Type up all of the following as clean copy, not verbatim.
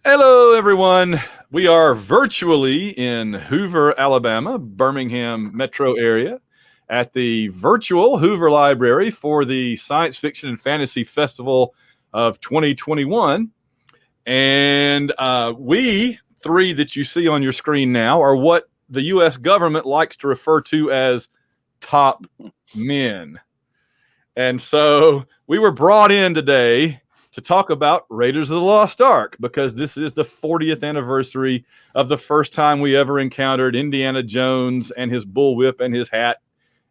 Hello, everyone. We are virtually in Hoover, Alabama, Birmingham metro area at the virtual Hoover Library for the Science Fiction and Fantasy Festival of 2021. And we three that you see on your screen now are what the U.S. government likes to refer to as top men. And so we were brought in today to talk about Raiders of the Lost Ark because this is the 40th anniversary of the first time we ever encountered Indiana Jones and his bullwhip and his hat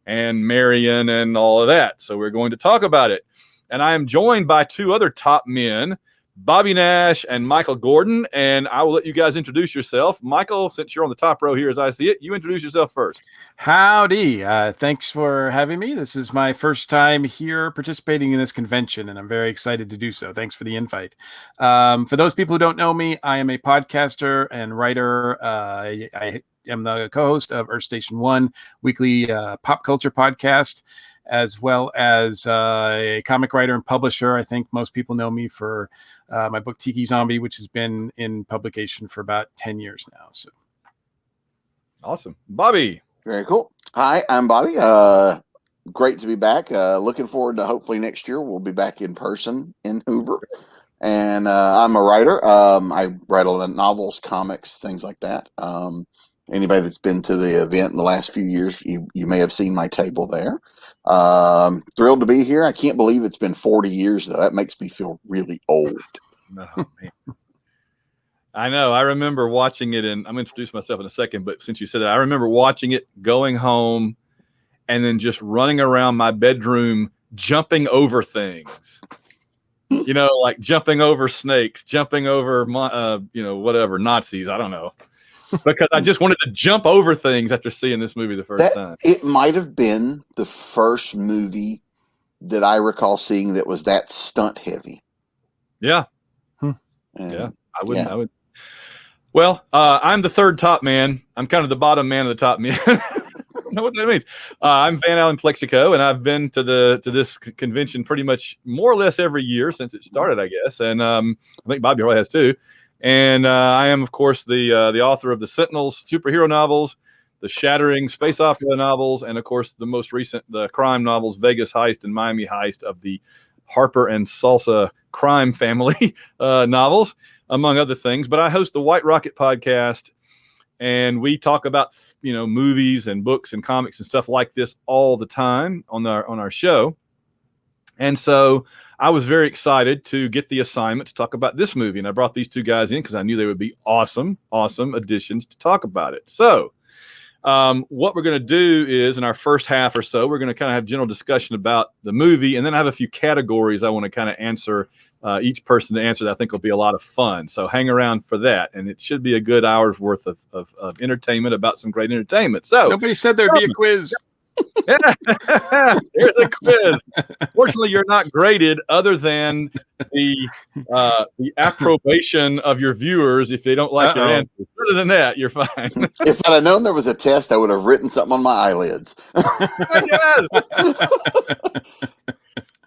and Marion and all of that. So we're going to talk about it. And I am joined by two other top men, Bobby Nash and Michael Gordon, and I will let you guys introduce yourself. Michael, since you're on the top row here as I see it, you introduce yourself first. Howdy. Thanks for having me. This is my first time here participating in this convention, and I'm very excited to do so. Thanks for the invite. For those people who don't know me, I am a podcaster and writer. I am the co-host of Earth Station One, weekly pop culture podcast, as well as a comic writer and publisher. I think most people know me for my book Tiki Zombie, which has been in publication for about 10 years now. So, awesome. Bobby. Very cool. Hi, I'm Bobby. Great to be back. Looking forward to hopefully next year we'll be back in person in Hoover. And I'm a writer. I write a lot of novels, comics, things like that. Anybody that's been to the event in the last few years, you may have seen my table there. Thrilled to be here. I can't believe it's been 40 years, though. That makes me feel really old. No, man. I know. I remember watching it, and I'm going to introduce myself in a second, but since you said that, I remember watching it, going home, and then just running around my bedroom, jumping over things. You know, like jumping over snakes, jumping over, whatever, Nazis. I don't know. Because I just wanted to jump over things after seeing this movie the first time. It might have been the first movie that I recall seeing that was that stunt heavy. Yeah. Yeah. I would. Well, I'm the third top man. I'm kind of the bottom man of the top men. I don't know what that means. I'm Allen Plexico, and I've been to this convention pretty much more or less every year since it started, I guess. And I think Bobby probably has too. And I am, of course, the author of the Sentinels superhero novels, the Shattering space opera novels, and, of course, the most recent, the crime novels, Vegas Heist and Miami Heist, of the Harper and Salsa crime family novels, among other things. But I host the White Rocket podcast, and we talk about, movies and books and comics and stuff like this all the time on our show. And so I was very excited to get the assignment to talk about this movie. And I brought these two guys in because I knew they would be awesome additions to talk about it. So what we're going to do is, in our first half or so, we're going to kind of have general discussion about the movie. And then I have a few categories I want to kind of answer, each person to answer, that I think will be a lot of fun. So hang around for that. And it should be a good hour's worth of entertainment about some great entertainment. So nobody said there'd be a quiz. Yeah. Here's a quiz. Fortunately, you're not graded, other than the approbation of your viewers if they don't like your answers. Other than that, you're fine. If I'd have known there was a test, I would have written something on my eyelids.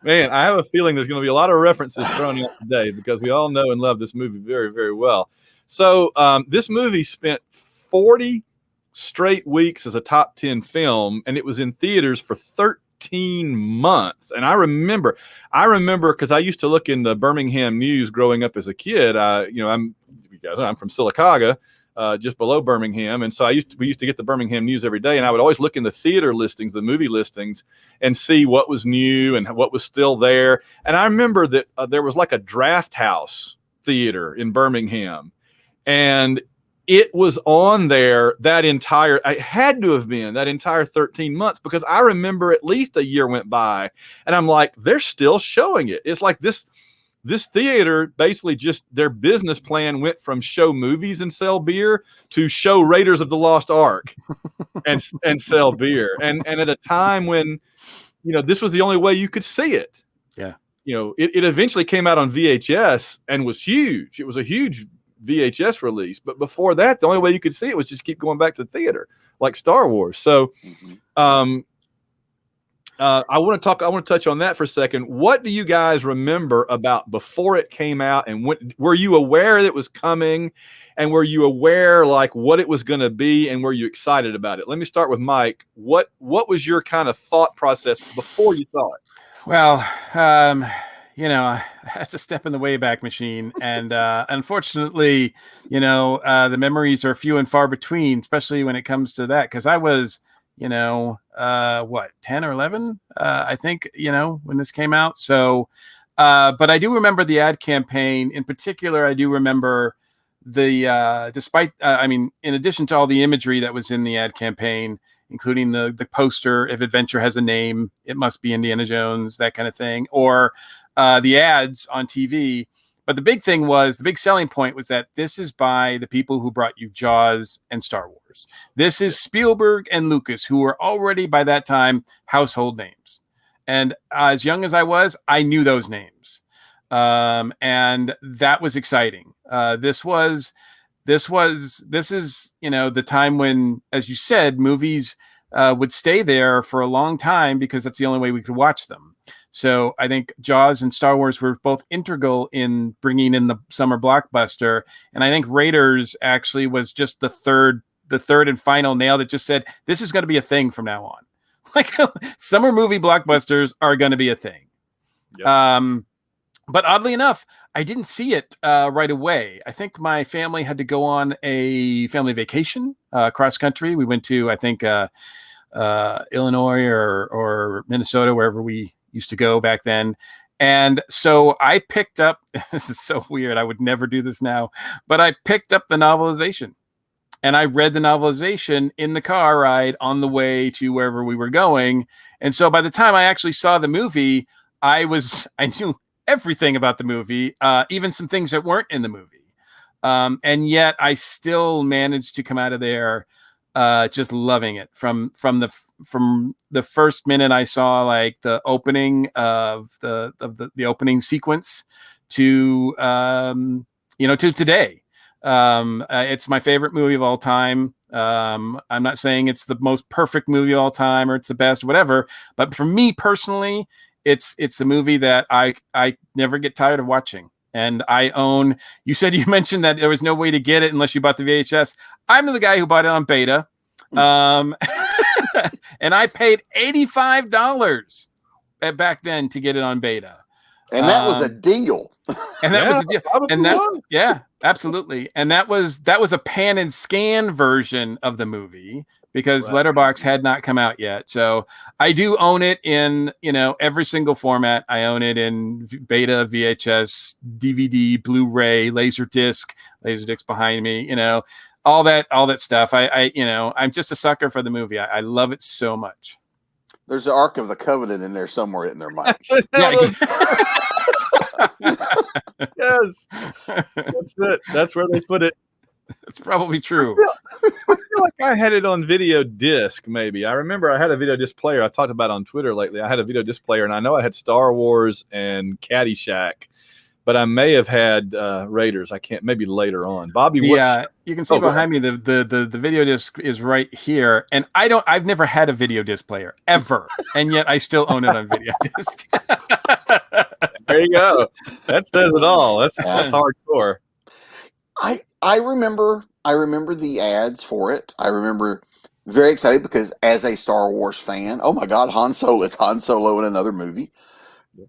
Man, I have a feeling there's going to be a lot of references thrown out today because we all know and love this movie very, very well. So this movie spent 40 straight weeks as a top 10 film, and it was in theaters for 13 months. And I remember because I used to look in the Birmingham News growing up as a kid. I'm from Sylacauga, just below Birmingham, and so we used to get the Birmingham News every day, and I would always look in the theater listings, the movie listings, and see what was new and what was still there. And I remember that there was like a Draft House theater in Birmingham, and it was on there it had to have been that entire 13 months, because I remember at least a year went by and I'm like, they're still showing it. It's like this theater, basically just their business plan went from show movies and sell beer to show Raiders of the Lost Ark and sell beer. And at a time when, this was the only way you could see it. Yeah. It eventually came out on VHS and was huge. It was a huge VHS release, but before that, the only way you could see it was just keep going back to the theater, like Star Wars. So I want to touch on that for a second. What do you guys remember about before it came out, and were you aware that it was coming, and were you aware like what it was going to be, and were you excited about it? Let me start with Mike. What was your kind of thought process before you saw it? Well, that's a step in the Wayback Machine, and unfortunately, the memories are few and far between, especially when it comes to that. Because I was, 10 or 11, I think, when this came out. So, but I do remember the ad campaign in particular. I do remember the in addition to all the imagery that was in the ad campaign, including the poster, if adventure has a name, it must be Indiana Jones, that kind of thing, or the ads on TV. But the big selling point was that this is by the people who brought you Jaws and Star Wars. This is Spielberg and Lucas, who were already by that time household names. And as young as I was, I knew those names. And that was exciting. This is, the time when, as you said, movies would stay there for a long time because that's the only way we could watch them. So I think Jaws and Star Wars were both integral in bringing in the summer blockbuster. And I think Raiders actually was just the third and final nail that just said, this is going to be a thing from now on. Like summer movie blockbusters are going to be a thing. Yep. But oddly enough, I didn't see it right away. I think my family had to go on a family vacation cross country. We went to, I think, Illinois or Minnesota, wherever we used to go back then. And so I picked up, this is so weird, I would never do this now, but I picked up the novelization. And I read the novelization in the car ride on the way to wherever we were going. And so by the time I actually saw the movie, I knew everything about the movie, even some things that weren't in the movie. And yet I still managed to come out of there just loving it from the first minute I saw like the opening of the opening sequence to to today. It's my favorite movie of all time. I'm not saying it's the most perfect movie of all time or it's the best, whatever. But for me personally, it's a movie that I never get tired of watching. And I own, you mentioned that there was no way to get it unless you bought the VHS. I'm the guy who bought it on beta. And I paid $85 back then to get it on beta. And that was a deal. And that was a deal. And that, absolutely. And that was a pan and scan version of the movie because Letterboxd had not come out yet. So I do own it in, every single format. I own it in beta, VHS, DVD, Blu-ray, Laserdisc behind me, all that stuff. I'm just a sucker for the movie. I love it so much. There's the Ark of the Covenant in there somewhere in there, Mike. Yes, that's it. That's where they put it. That's probably true. I feel like I had it on video disc. Maybe I remember I had a video disc player. I talked about it on Twitter lately. I had a video disc player, and I know I had Star Wars and Caddyshack, but I may have had Raiders. I can't. Maybe later on. Bobby, yeah, you can see behind me the video disc is right here, and I've never had a video disc player ever, and yet I still own it on video disc. There you go. That says it all. That's hardcore. I remember the ads for it. I remember very excited because as a Star Wars fan, oh my God, it's Han Solo in another movie.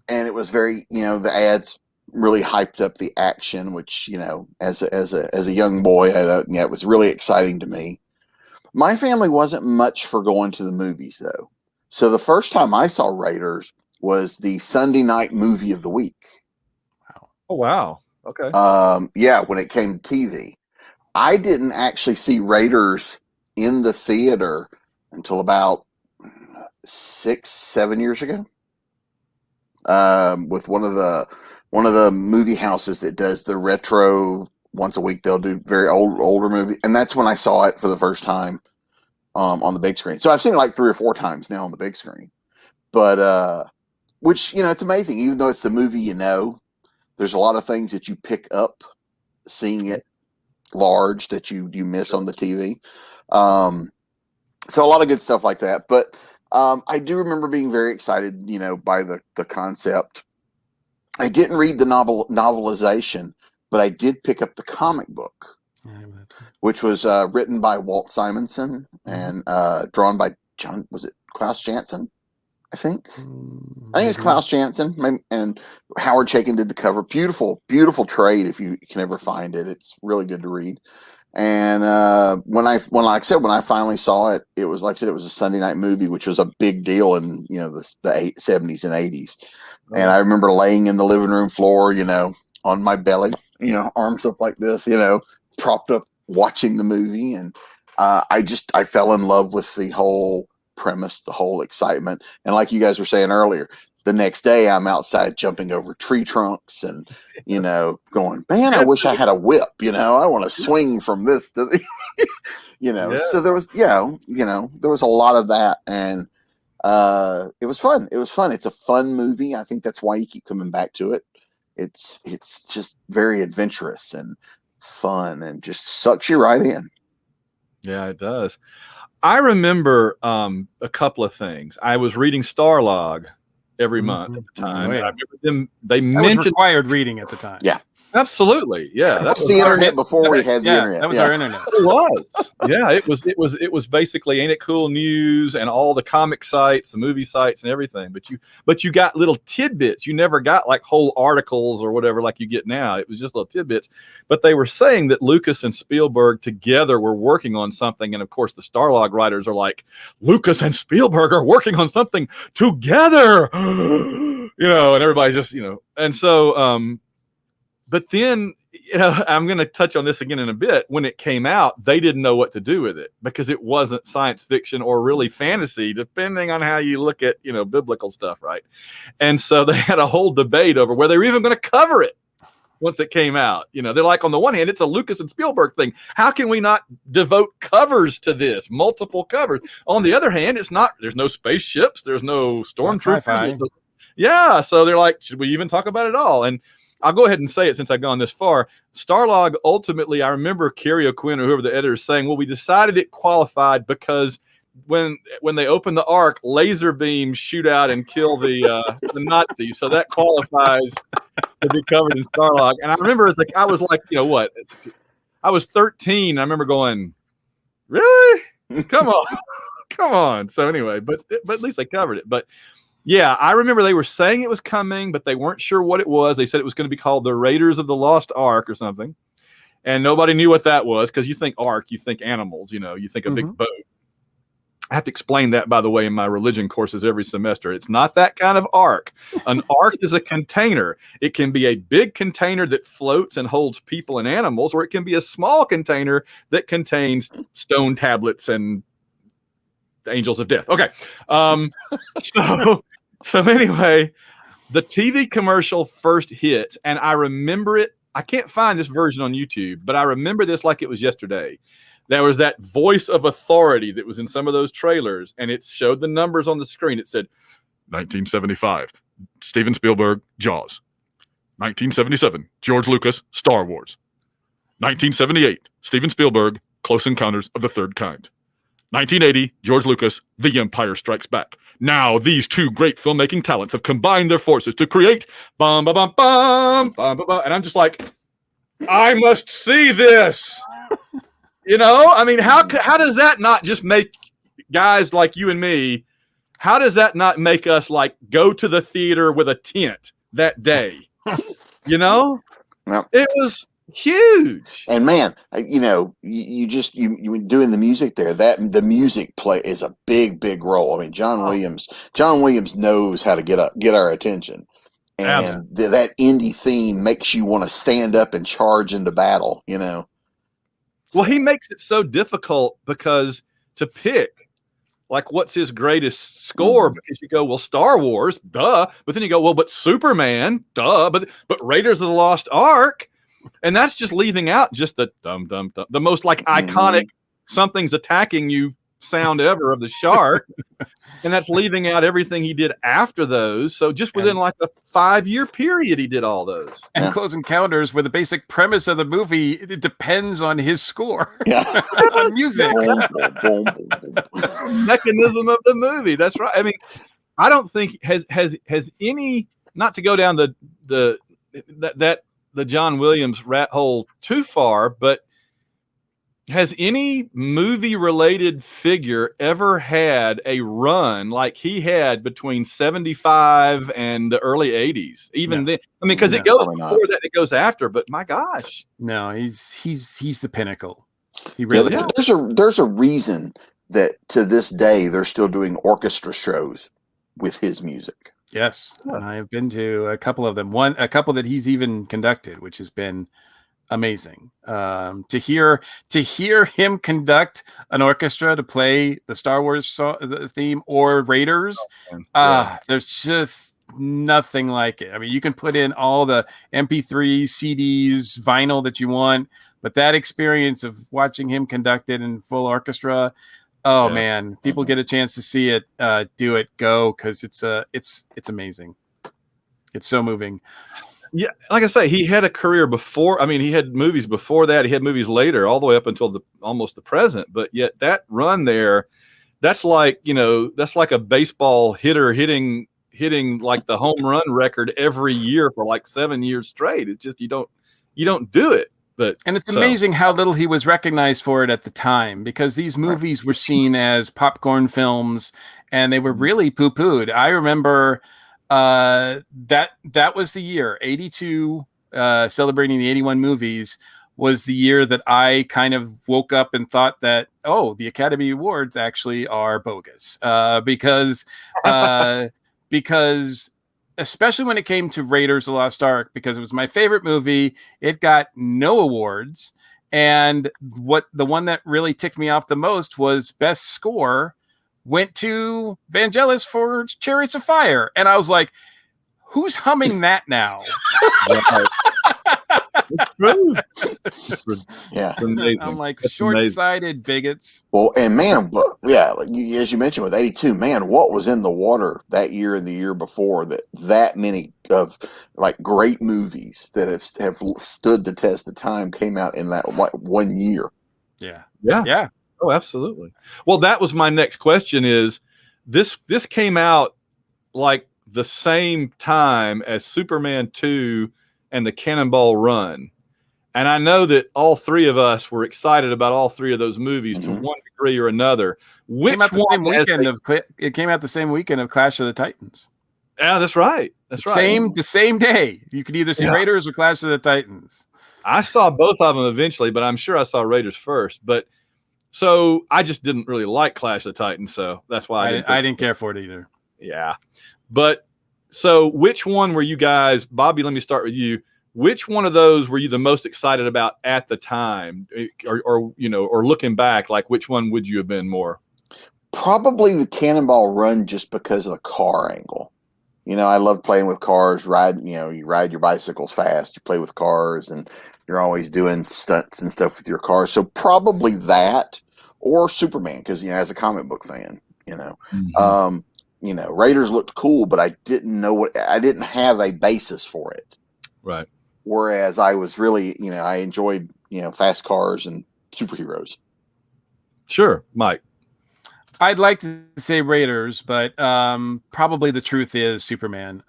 And it was very, the ads really hyped up the action, which, as a young boy, it was really exciting to me. My family wasn't much for going to the movies though. So the first time I saw Raiders was the Sunday night movie of the week. Wow. Oh, wow. Okay. When it came to TV. I didn't actually see Raiders in the theater until about 6-7 years ago. With one of the movie houses that does the retro once a week, they'll do very older movie, and that's when I saw it for the first time on the big screen. So I've seen it like 3 or 4 times now on the big screen. But which it's amazing, even though it's the movie, there's a lot of things that you pick up seeing it large that you miss on the TV. So a lot of good stuff like that. But I do remember being very excited, by the concept. I didn't read the novelization, but I did pick up the comic book, which was written by Walt Simonson and drawn by Klaus Janson? I think it's Klaus Janson, and Howard Chaykin did the cover. Beautiful, beautiful trade. If you can ever find it, it's really good to read. And when I finally saw it, it was like I said, it was a Sunday night movie, which was a big deal in the 70s and 80s. And I remember laying in the living room floor, on my belly, arms up like this, propped up, watching the movie, and I fell in love with the whole premise, the whole excitement. And like you guys were saying earlier, the next day I'm outside jumping over tree trunks and going, man, I wish I had a whip. I want to swing from this to the, So there was there was a lot of that, and it was fun. It's a fun movie. I think that's why you keep coming back to it. It's just very adventurous and fun and just sucks you right in. Yeah, it does. I remember a couple of things. I was reading Starlog every month at the time. Oh, yeah. I remember them. They that mentioned was required reading at the time. Yeah, absolutely. Yeah, that's the internet before we had the internet. That was our internet. It was. Yeah, it was basically Ain't It Cool News and all the comic sites, the movie sites, and everything. But you got little tidbits. You never got like whole articles or whatever like you get now. It was just little tidbits. But they were saying that Lucas and Spielberg together were working on something, and of course the Starlog writers are like, Lucas and Spielberg are working on something together, and everybody's just and so. But then, I'm going to touch on this again in a bit. When it came out, they didn't know what to do with it because it wasn't science fiction or really fantasy, depending on how you look at, biblical stuff, right? And so they had a whole debate over whether they were even going to cover it once it came out. They're like, on the one hand, it's a Lucas and Spielberg thing. How can we not devote covers to this, multiple covers? On the other hand, there's no spaceships, there's no stormtroopers. Yeah, so they're like, should we even talk about it all? And I'll go ahead and say it since I've gone this far. Starlog, ultimately, I remember Kerry O'Quinn or whoever the editor is saying, well, we decided it qualified because when they open the Ark, laser beams shoot out and kill the Nazis. So that qualifies to be covered in Starlog. And I remember I was like, what? I was 13. I remember going, really? Come on. So anyway, but at least they covered it. But yeah, I remember they were saying it was coming, but they weren't sure what it was. They said it was going to be called the Raiders of the Lost Ark or something. And nobody knew what that was because you think Ark, you think animals, you think a big boat. I have to explain that, by the way, in my religion courses every semester. It's not that kind of ark. An ark is a container. It can be a big container that floats and holds people and animals, or it can be a small container that contains stone tablets and angels of death. Okay. So anyway, the TV commercial first hits, and I remember it. I can't find this version on YouTube, but I remember this like it was yesterday. There was that voice of authority that was in some of those trailers, and it showed the numbers on the screen. It said 1975, Steven Spielberg, Jaws. 1977, George Lucas, Star Wars. 1978, Steven Spielberg, Close Encounters of the Third Kind. 1980, George Lucas, The Empire Strikes Back. Now, these two great filmmaking talents have combined their forces to create bum, bum, bum, bum, bum, bum, bum. And I'm just like, I must see this. I mean, how does that not just make guys like you and me, how does that not make us like go to the theater with a tent that day? Yep. It was huge. And man, you doing the music there, that the music play is a big role. I mean, John Williams knows how to get our attention, and that indie theme makes you want to stand up and charge into battle. Well, he makes it so difficult because to pick, like, what's his greatest score? Because you go, well, Star Wars, duh. But then you go, well, but Superman, duh. But Raiders of the Lost Ark. And that's just leaving out just the the most like iconic something's attacking you sound ever of the shark. And that's leaving out everything he did after those. So just within like a 5-year period, he did all those. And Close Encounters, where the basic premise of the movie, it depends on his score. Yeah. On music. Mechanism of the movie. That's right. I mean, I don't think has any, not to go down the John Williams rat hole too far, but has any movie-related figure ever had a run like he had between 75 and the early 80s? Even then, I mean, because it goes before that, it goes after. But my gosh, no, he's the pinnacle. He really is. There's a reason that to this day they're still doing orchestra shows with his music. Yes, and I have been to a couple of them. A couple that he's even conducted, which has been amazing. To hear him conduct an orchestra to play the Star Wars theme or Raiders, there's just nothing like it. I mean, you can put in all the MP3 CDs, vinyl that you want, but that experience of watching him conduct it in full orchestra, man, people get a chance to see it, do it, go, because it's amazing. It's so moving. Yeah, like I say, he had a career before. I mean, he had movies before that. He had movies later, all the way up until almost the present. But yet that run there, that's like a baseball hitter hitting like the home run record every year for like 7 years straight. It's just you don't do it. And it's amazing how little he was recognized for it at the time, because these movies were seen as popcorn films and they were really poo-pooed. I remember that was the year 82, celebrating the 81 movies, was the year that I kind of woke up and thought that, the Academy Awards actually are bogus, because especially when it came to Raiders of the Lost Ark, because it was my favorite movie, it got no awards. And the one that really ticked me off the most was Best Score went to Vangelis for Chariots of Fire. And I was like, who's humming that now? It's true. Yeah. I'm like, short-sighted bigots. Well, and man, as you mentioned with 82, man, what was in the water that year and the year before that many of like great movies that have stood the test of time came out in that like 1 year. Yeah. Oh, absolutely. Well, that was my next question is this came out like the same time as Superman 2 and the Cannonball Run. And I know that all three of us were excited about all three of those movies to one degree or another. It came out the same weekend of Clash of the Titans. Yeah, that's right. That's right. The same day. You could either see Raiders or Clash of the Titans. I saw both of them eventually, but I'm sure I saw Raiders first. But so I just didn't really like Clash of the Titans, so that's why I didn't care for it either. Yeah. But so which one were you guys, Bobby, let me start with you. Which one of those were you the most excited about at the time? Or looking back, like which one would you have been more? Probably the Cannonball Run, just because of the car angle. I love playing with cars, you ride your bicycles fast, you play with cars, and you're always doing stunts and stuff with your cars. So probably that, or Superman, because as a comic book fan, Raiders looked cool, but I didn't have a basis for it. Right. Whereas I was really, I enjoyed, fast cars and superheroes. Sure, Mike. I'd like to say Raiders, but probably the truth is Superman,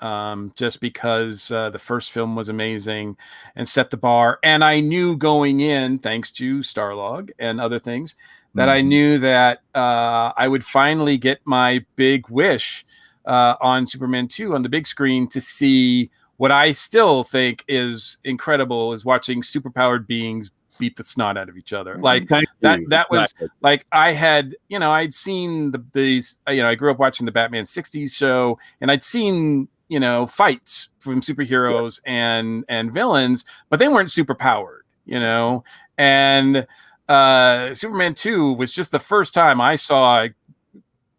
just because the first film was amazing and set the bar. And I knew going in, thanks to Starlog and other things, that I knew that I would finally get my big wish on Superman 2 on the big screen to see what I still think is incredible, is watching superpowered beings beat the snot out of each other. Like that was like, I had, I'd seen I grew up watching the Batman 60s show, and I'd seen, fights from superheroes and villains, but they weren't super powered, and Superman 2 was just the first time I saw,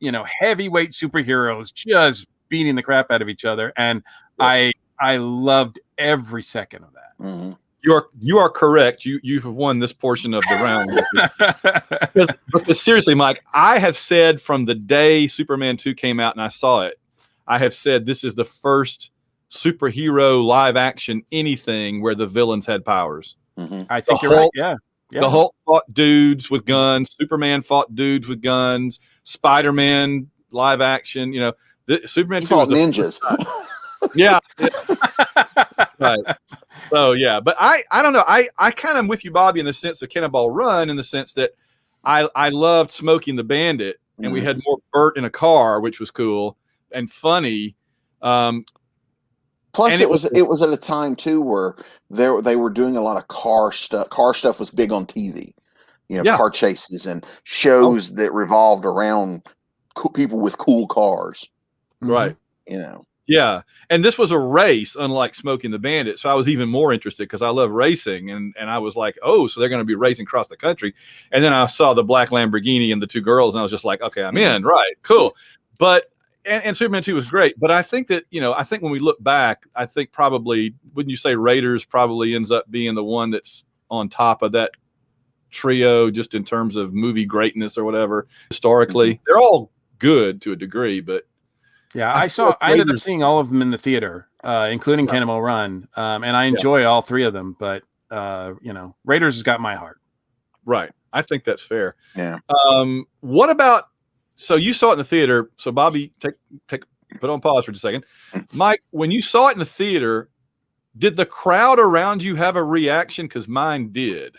heavyweight superheroes just beating the crap out of each other. And I loved every second of that. Mm-hmm. You are correct. You've won this portion of the round. But seriously, Mike, I have said from the day Superman 2 came out and I saw it, I have said this is the first superhero live action anything where the villains had powers. Mm-hmm. I think you're right. Yeah. The Hulk fought dudes with guns. Superman fought dudes with guns. Spider-Man live action. You know, Superman 2 fought ninjas. Yeah. Right. So yeah, but I don't know. I kind of am with you, Bobby, in the sense of Cannonball Run, in the sense that I loved Smokey and the Bandit, and we had more Bert in a car, which was cool and funny. Plus, it was at a time too where they were doing a lot of car stuff. Car stuff was big on TV. You know, car chases and shows that revolved around people with cool cars. Right. You know. Yeah, and this was a race, unlike Smokey and the Bandit. So I was even more interested because I love racing, and I was like, oh, so they're going to be racing across the country. And then I saw the black Lamborghini and the two girls, and I was just like, okay, I'm in. Right, cool. But and Superman 2 was great. But I think that, you know, I think when we look back, I think probably, wouldn't you say Raiders probably ends up being the one that's on top of that trio, just in terms of movie greatness or whatever. Historically, they're all good to a degree, but yeah, I ended up seeing all of them in the theater, including Cannonball Run, and I enjoy all three of them. But you know, Raiders has got my heart. Right, I think that's fair. Yeah. What about? So you saw it in the theater. So Bobby, put on pause for just a second. Mike, when you saw it in the theater, did the crowd around you have a reaction? Because mine did.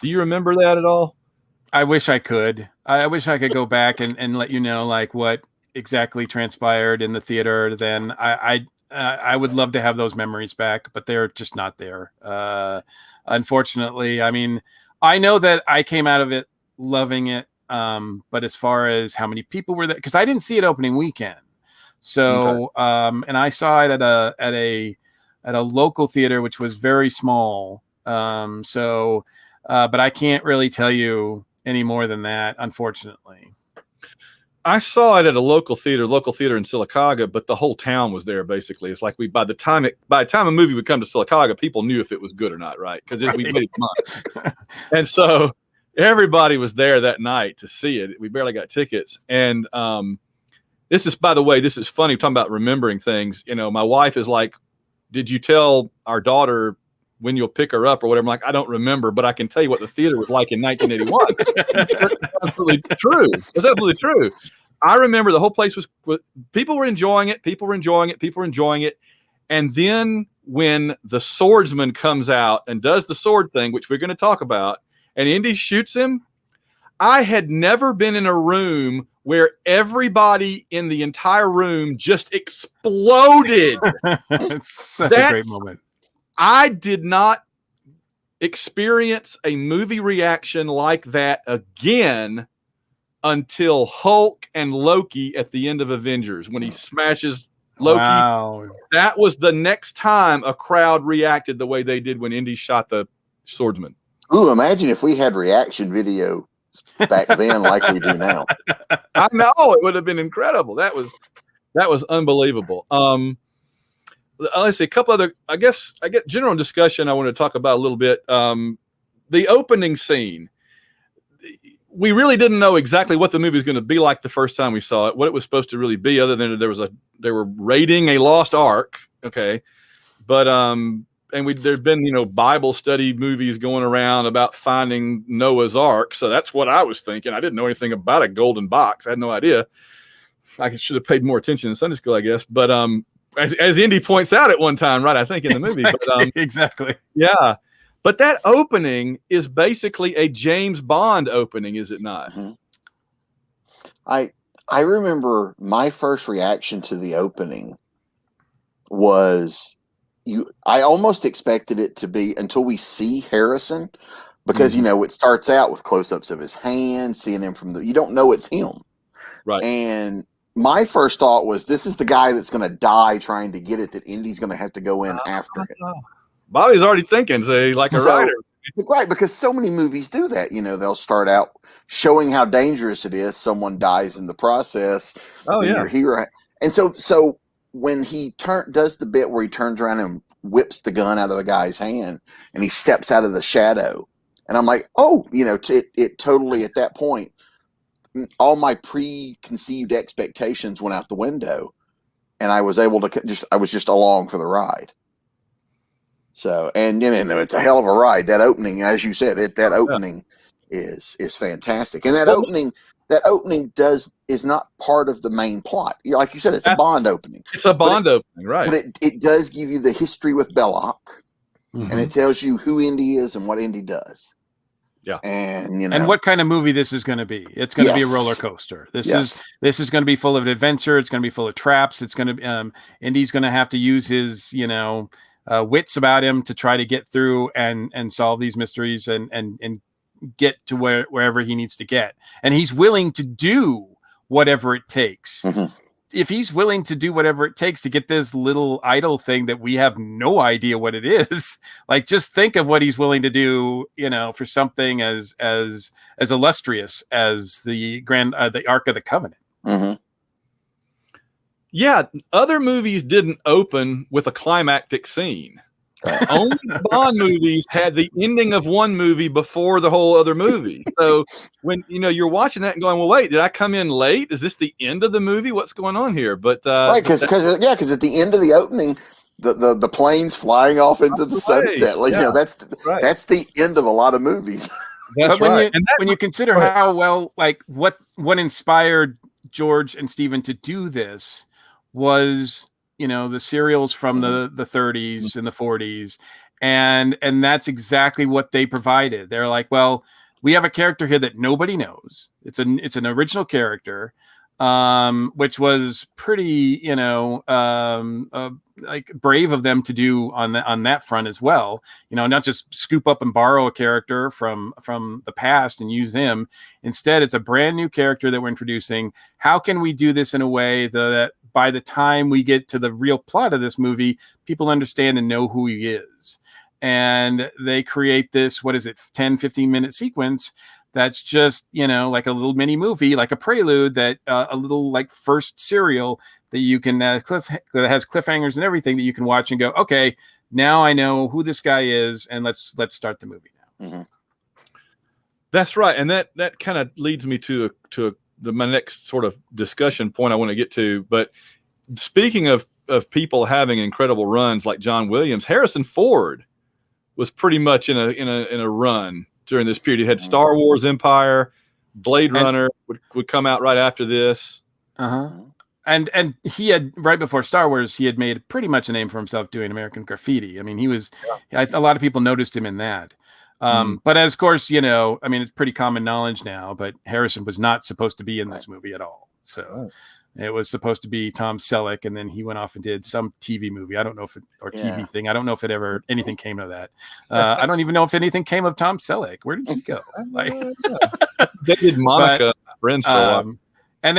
Do you remember that at all? I wish I could. I wish I could go back and let you know like what exactly transpired in the theater. Then I would love to have those memories back, but they're just not there. Unfortunately, I mean, I know that I came out of it loving it. But as far as how many people were there, because I didn't see it opening weekend. So, and I saw it at a local theater, which was very small. But I can't really tell you any more than that, unfortunately. I saw it at a local theater in Sylacauga, but the whole town was there. Basically, it's like by the time a movie would come to Sylacauga, people knew if it was good or not, right? Because we made money, and so everybody was there that night to see it. We barely got tickets, and this is, by the way, this is funny. We're talking about remembering things. You know, my wife is like, "Did you tell our daughter when you'll pick her up or whatever?" I'm like, I don't remember, but I can tell you what the theater was like in 1981. That's absolutely true. It's absolutely true. I remember the whole place was people were enjoying it. People were enjoying it. And then when the swordsman comes out and does the sword thing, which we're going to talk about, and Indy shoots him, I had never been in a room where everybody in the entire room just exploded. It's such a great moment. I did not experience a movie reaction like that again until Hulk and Loki at the end of Avengers, when he smashes Loki. Wow. That was the next time a crowd reacted the way they did when Indy shot the swordsman. Ooh, imagine if we had reaction video back then like we do now. I know, it would have been incredible. That was unbelievable. Let's see, a couple other, I guess general discussion I want to talk about a little bit. The opening scene. We really didn't know exactly what the movie was going to be like the first time we saw it, what it was supposed to really be, other than they were raiding a Lost Ark. Okay. But, there'd been, Bible study movies going around about finding Noah's Ark. So that's what I was thinking. I didn't know anything about a golden box. I had no idea. I should have paid more attention in Sunday school, I guess. But, as Indy points out at one time, right? I think in the movie. Exactly. But, exactly. Yeah. But that opening is basically a James Bond opening, is it not? Mm-hmm. I remember my first reaction to the opening was I almost expected it to be until we see Harrison, because it starts out with close-ups of his hand, seeing him from you don't know it's him. Right. And my first thought was, this is the guy that's going to die trying to get it, that Indy's going to have to go in after it. Bobby's already thinking, say, like a writer. Right, because so many movies do that. They'll start out showing how dangerous it is. Someone dies in the process. Oh, yeah. Your hero. And so when he does the bit where he turns around and whips the gun out of the guy's hand and he steps out of the shadow, and I'm like, oh, it totally, at that point, all my preconceived expectations went out the window, and I was able to I was just along for the ride. So, and it's a hell of a ride. That opening, as you said, that opening is fantastic, and that opening is not part of the main plot. Like you said, it's a Bond opening. It's a Bond opening, right? But it does give you the history with Belloc, and it tells you who Indy is and what Indy does. Yeah, and what kind of movie this is going to be. It's going to be a roller coaster. This is going to be full of adventure. It's going to be full of traps. It's going to Indy's going to have to use his wits about him to try to get through and solve these mysteries and get to wherever he needs to get. And he's willing to do whatever it takes. If he's willing to do whatever it takes to get this little idol thing that we have no idea what it is, like, just think of what he's willing to do, for something as illustrious as the Ark of the Covenant. Yeah, other movies didn't open with a climactic scene. Only Bond movies had the ending of one movie before the whole other movie. So when you're watching that and going, well, wait, did I come in late? Is this the end of the movie? What's going on here? But right, because at the end of the opening, the plane's flying off into the sunset. Like, that's the end of a lot of movies. But when you consider how well, like, what inspired George and Stephen to do this was, the serials from the 30s and the 40s, and that's exactly what they provided. They're like, well, we have a character here that nobody knows. It's an original character, which was pretty, like, brave of them to do on that front as well. Not just scoop up and borrow a character from the past and use him. Instead, it's a brand new character that we're introducing. How can we do this in a way that by the time we get to the real plot of this movie, people understand and know who he is? And they create this, 10-15 minute sequence that's just, like a little mini movie, like a prelude, that a little, like, first serial that you can that has cliffhangers and everything that you can watch and go, okay, now I know who this guy is, and let's start the movie now. That's right, and that kind of leads me to my next sort of discussion point I want to get to. But speaking of people having incredible runs like John Williams, Harrison Ford was pretty much in a run during this period. He had Star Wars Empire, Blade Runner would come out right after this. And he had, right before Star Wars, he had made pretty much a name for himself doing American Graffiti. I mean, he was a lot of people noticed him in that. But as, of course, it's pretty common knowledge now, but Harrison was not supposed to be in this movie at all. So it was supposed to be Tom Selleck, and then he went off and did some TV movie. I don't know if TV thing. I don't know if anything came of that. I don't even know if anything came of Tom Selleck. Where did he go? They did Monica Friends for a while. And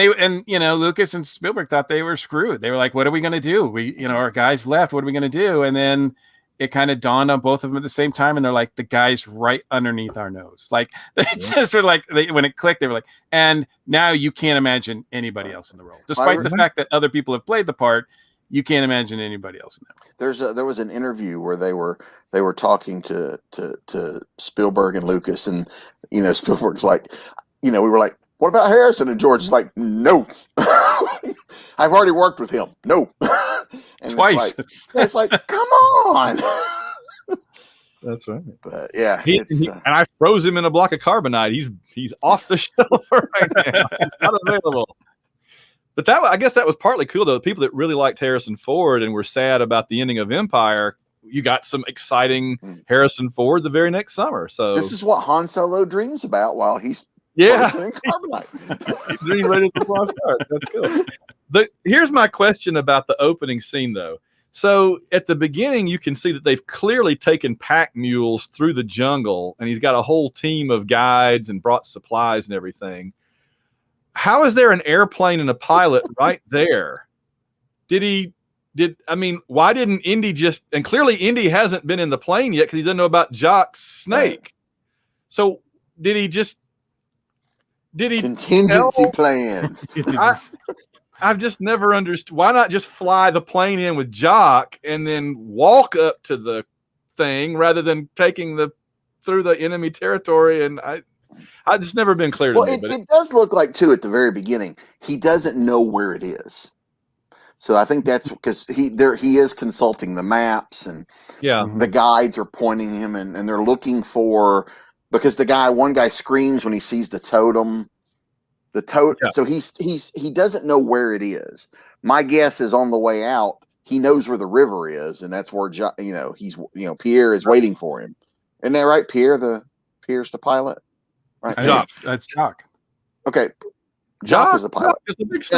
Lucas and Spielberg thought they were screwed. They were like, what are we going to do? Our guys left. What are we going to do? And then it kind of dawned on both of them at the same time. And they're like, the guy's right underneath our nose. Like, they just were like, when it clicked, they were like, and now you can't imagine anybody else in the role. Despite the fact that other people have played the part, you can't imagine anybody else in that. There was an interview where they were talking to Spielberg and Lucas, and Spielberg's like, we were like, what about Harrison? And George is like, no, I've already worked with him. No. And twice. It's like, come on. That's right. But yeah, and I froze him in a block of carbonite. He's off the shelf right now. He's not available. But I guess that was partly cool, though. The people that really liked Harrison Ford and were sad about the ending of Empire, you got some exciting Harrison Ford the very next summer. So this is what Han Solo dreams about while he's carbonite. He's getting ready to Lost Ark. That's cool. Here's my question about the opening scene, though. So at the beginning, you can see that they've clearly taken pack mules through the jungle, and he's got a whole team of guides and brought supplies and everything. How is there an airplane and a pilot right there? Why didn't Indy just, and clearly Indy hasn't been in the plane yet because he doesn't know about Jock's snake. Right. So did he contingency plans? I've just never understood. Why not just fly the plane in with Jock and then walk up to the thing rather than taking through the enemy territory? And I just never been clear to me. But it does look like too at the very beginning he doesn't know where it is. So I think that's because he is consulting the maps, and the guides are pointing him, and they're looking for, because one guy screams when he sees the totem. So he doesn't know where it is. My guess is on the way out, he knows where the river is, and that's where Pierre is waiting for him. Isn't that right? Pierre's the pilot, right? Jock. That's Jock. Okay. Jock was the pilot.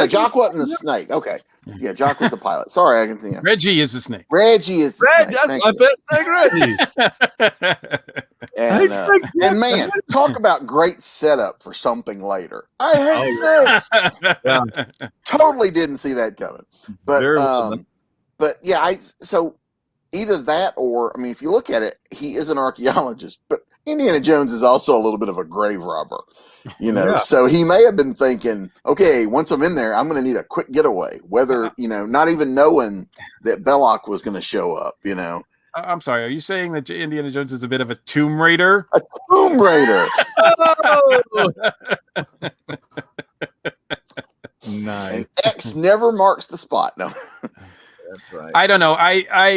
Jock wasn't the snake. Okay. Yeah, Jock was the pilot. Sorry, I can see him. Reggie is the snake. Reggie is the snake. That's my best snake, Reggie. And man, talk about great setup for something later. I hate snakes. Totally didn't see that coming. But yeah, so either that or, I mean, if you look at it, he is an archaeologist, but Indiana Jones is also a little bit of a grave robber, so he may have been thinking, okay, once I'm in there, I'm going to need a quick getaway, whether, not even knowing that Belloc was going to show up, I'm sorry. Are you saying that Indiana Jones is a bit of a Tomb Raider? A Tomb Raider. Nice. And X never marks the spot. No. That's right. I don't know.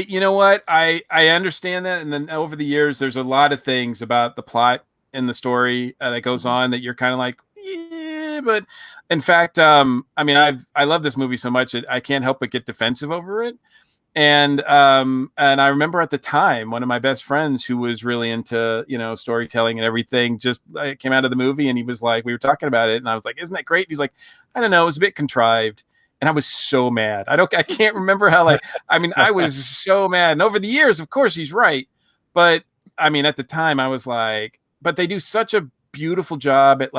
You know what? I understand that. And then over the years, there's a lot of things about the plot and the story that goes on that you're kind of like, yeah, but in fact, I love this movie so much I can't help but get defensive over it. And I remember at the time, one of my best friends who was really into, storytelling and everything, just came out of the movie and he was like, we were talking about it and I was like, isn't that great? He's like, I don't know, it was a bit contrived. And I was so mad. I can't remember how, I was so mad. And over the years, of course, he's right. But I mean, at the time I was like, but they do such a beautiful job at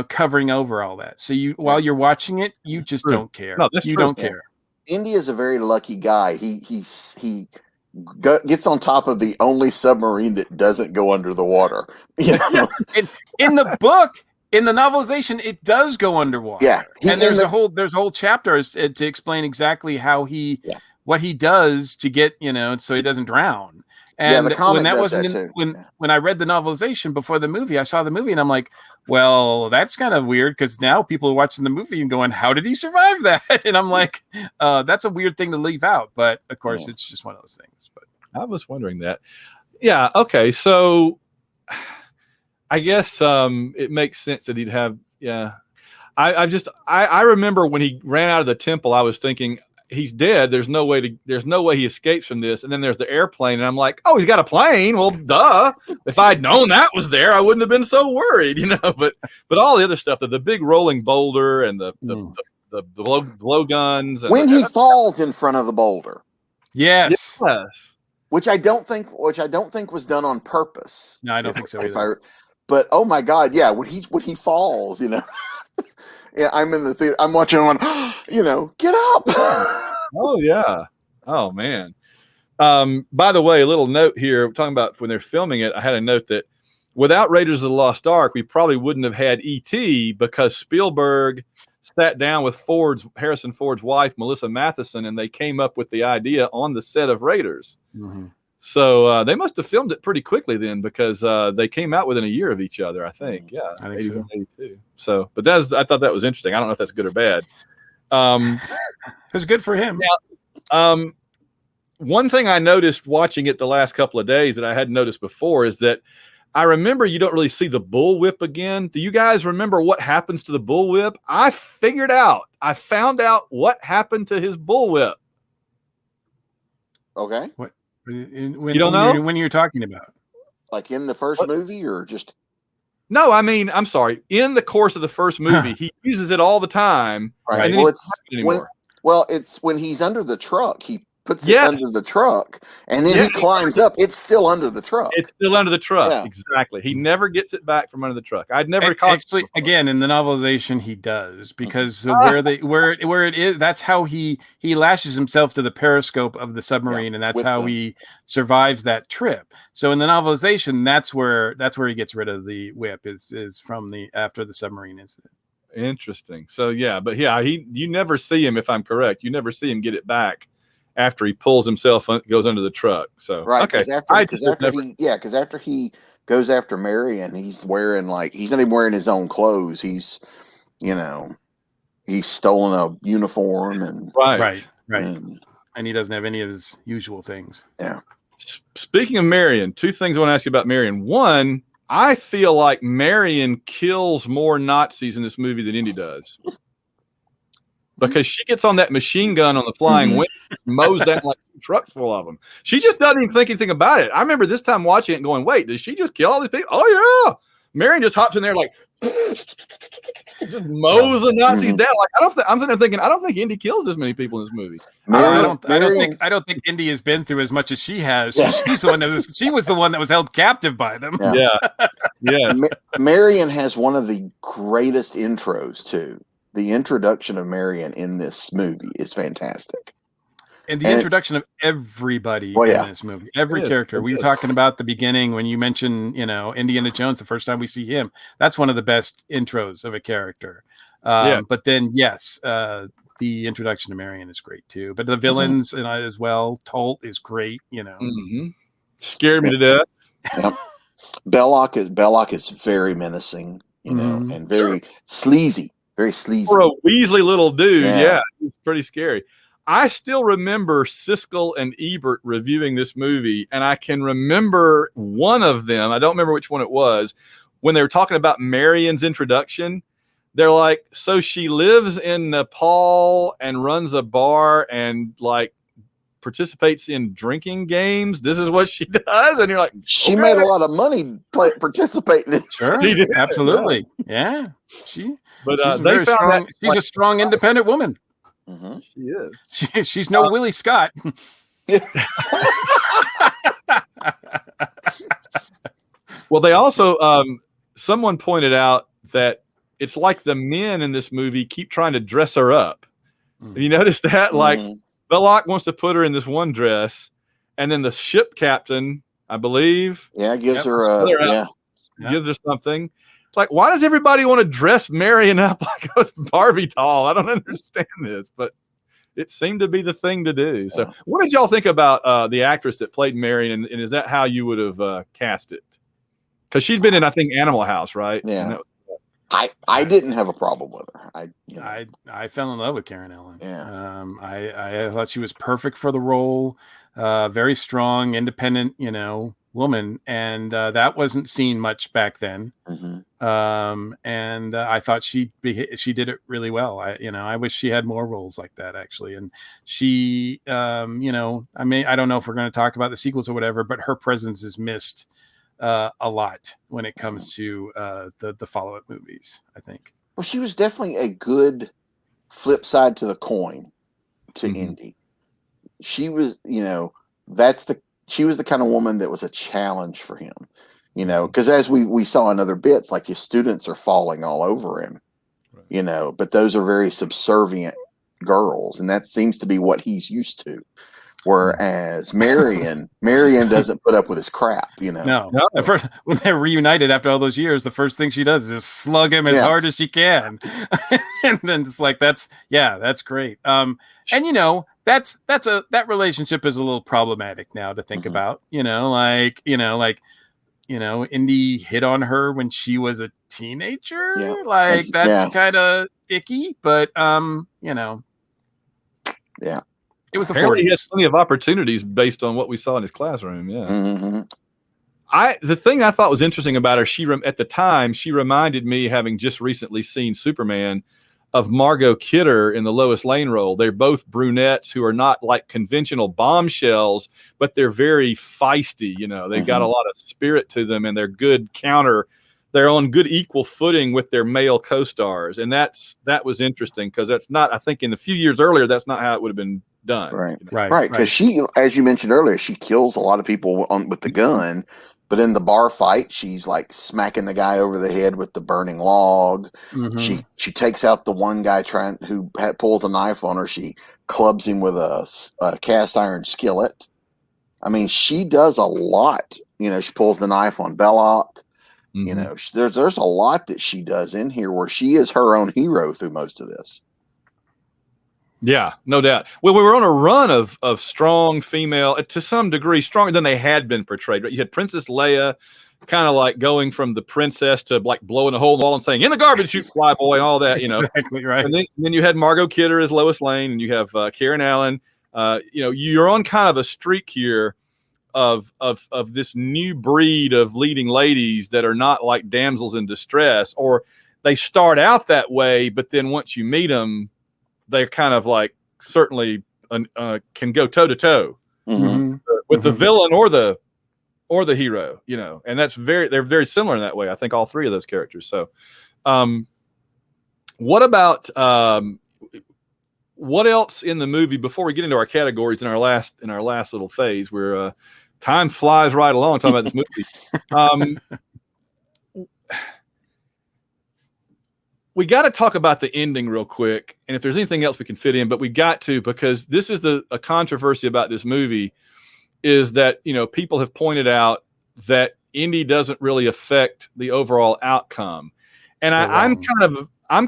covering over all that. So while you're watching it, you just don't care. No, that's you true. don't care. Indy's a very lucky guy. He gets on top of the only submarine that doesn't go under the water. In the book, in the novelization, it does go underwater. Yeah, and there's a whole chapter to explain exactly how what he does to get so he doesn't drown. And when that wasn't when I read the novelization before the movie, I saw the movie and I'm like, well, that's kind of weird because now people are watching the movie and going, how did he survive that? And I'm like, that's a weird thing to leave out. But of course, it's just one of those things. But I was wondering that. Yeah. Okay. So I guess it makes sense that he'd have. Yeah. I remember when he ran out of the temple, I was thinking, he's dead. There's no way he escapes from this. And then there's the airplane, and I'm like, oh, he's got a plane. Well, duh. If I'd known that was there, I wouldn't have been so worried, But all the other stuff, the big rolling boulder and the blow guns. And when he falls in front of the boulder, yes, which I don't think was done on purpose. No, I don't think so either. But oh my God, yeah, when he falls, Yeah, I'm in the theater. I'm watching one. Get up! Oh yeah. Oh man. By the way, a little note here. Talking about when they're filming it, I had a note that without Raiders of the Lost Ark, we probably wouldn't have had E.T. because Spielberg sat down with Harrison Ford's wife, Melissa Matheson, and they came up with the idea on the set of Raiders. Mm-hmm. So they must have filmed it pretty quickly then, because they came out within a year of each other, I think. Yeah, I think 81, so. 82. So, but I thought that was interesting. I don't know if that's good or bad. It's good for him. Yeah. One thing I noticed watching it the last couple of days that I hadn't noticed before is that I remember you don't really see the bullwhip again. Do you guys remember what happens to the bullwhip? I found out what happened to his bullwhip. Okay. What? You don't know? When you're talking about? Like in the first movie or just? No, I mean, I'm sorry. In the course of the first movie, he uses it all the time. Right. Well, it's when he's under the truck. He puts it under the truck, and then he climbs up. It's still under the truck. It's still under the truck. Yeah. Exactly. He never gets it back from under the truck. I'd never actually. Again, in the novelization, he does, because where it is, that's how he lashes himself to the periscope of the submarine, and that's how he survives that trip. So in the novelization, that's where he gets rid of the whip is from after the submarine incident. Interesting. So yeah, but yeah, you never see him, if I'm correct. You never see him get it back after he pulls himself goes under the truck. So right, okay, because after he goes after Marion, he's wearing he's not even wearing his own clothes. He's he's stolen a uniform and right, and he doesn't have any of his usual things. Yeah. Speaking of Marion, two things I want to ask you about Marion. One, I feel like Marion kills more Nazis in this movie than Indy does. Because she gets on that machine gun on the flying wing, mows down like a truck full of them. She just doesn't even think anything about it. I remember this time watching it and going, wait, did she just kill all these people? Oh, yeah. Marion just hops in there like, just mows the Nazis down. Like I'm sitting there thinking, I don't think Indy kills this many people in this movie. I don't think Indy has been through as much as she has. Yeah. She was the one that was held captive by them. Yeah. Yes. Marion has one of the greatest intros too. The introduction of Marion in this movie is fantastic. And the introduction of everybody in this movie, every character. We were talking about the beginning when you mentioned, Indiana Jones, the first time we see him. That's one of the best intros of a character. But then, yes, the introduction to Marion is great too. But the villains as well. Tolt is great, Scared me to death. Yep. Belloc is very menacing, and very sleazy. Very sleazy. For a Weasley little dude, he's pretty scary. I still remember Siskel and Ebert reviewing this movie, and I can remember one of them, I don't remember which one it was, when they were talking about Marion's introduction. They're like, so she lives in Nepal and runs a bar and participates in drinking games. This is what she does, and you're like, she made a lot of money participating in. Sure, absolutely, yeah. She's a strong, independent woman. Mm-hmm. She is. She's no Willie Scott. Well, they also someone pointed out that it's like the men in this movie keep trying to dress her up. Have you noticed that? Belloc wants to put her in this one dress, and then the ship captain, I believe, gives her gives her something. It's like, why does everybody want to dress Marion up like a Barbie doll? I don't understand this, but it seemed to be the thing to do. So, what did y'all think about the actress that played Marion, and is that how you would have cast it? Because she'd been in, I think, Animal House, right? Yeah. I didn't have a problem with her. I fell in love with Karen Allen. Yeah. I thought she was perfect for the role. Very strong, independent, woman, and that wasn't seen much back then. And I thought she did it really well. I wish she had more roles like that, actually. And she, I don't know if we're going to talk about the sequels or whatever, but her presence is missed a lot when it comes to the follow-up movies, I think. Well, she was definitely a good flip side to the coin to Indy. She was, she was the kind of woman that was a challenge for him, because as we saw in other bits, like his students are falling all over him, but those are very subservient girls, and that seems to be what he's used to. Whereas Marion doesn't put up with his crap, No. When they're reunited after all those years, the first thing she does is slug him as hard as she can, and then it's like that's great. And that relationship is a little problematic now to think about. Indy hit on her when she was a teenager. Yeah. That's kind of icky, but Yeah. It was the Apparently 40s. He has plenty of opportunities based on what we saw in his classroom. Yeah. The thing I thought was interesting about her, at the time, she reminded me, having just recently seen Superman, of Margot Kidder in the Lois Lane role. They're both brunettes who are not like conventional bombshells, but they're very feisty. They've got a lot of spirit to them, and they're good counter. They're on good equal footing with their male co-stars, and that was interesting because that's not. I think in a few years earlier, that's not how it would have been done. Right. Because she, as you mentioned earlier, she kills a lot of people with the gun, but in the bar fight, she's like smacking the guy over the head with the burning log. She takes out the one guy who pulls a knife on her. She clubs him with a cast iron skillet. I mean, she does a lot. She pulls the knife on Belloc. You know, there's a lot that she does in here where she is her own hero through most of this. Yeah, no doubt. Well, we were on a run of strong female, to some degree, stronger than they had been portrayed. Right? You had Princess Leia, kind of like going from the princess to like blowing a hole in the wall and saying, "In the garbage, shoot, fly boy," and all that. You know, exactly right. And then you had Margot Kidder as Lois Lane, and you have Karen Allen. You know, you're on kind of a streak here of this new breed of leading ladies that are not like damsels in distress, or they start out that way, but then once you meet them, they're kind of like certainly can go toe to toe with the villain or the hero, you know, and they're very similar in that way. I think all three of those characters. So, what about what else in the movie before we get into our categories in our last little phase where time flies right along talking about this movie? We got to talk about the ending real quick, and if there's anything else we can fit in, but we got to, because this is a controversy about this movie, is that, you know, people have pointed out that Indy doesn't really affect the overall outcome, and I'm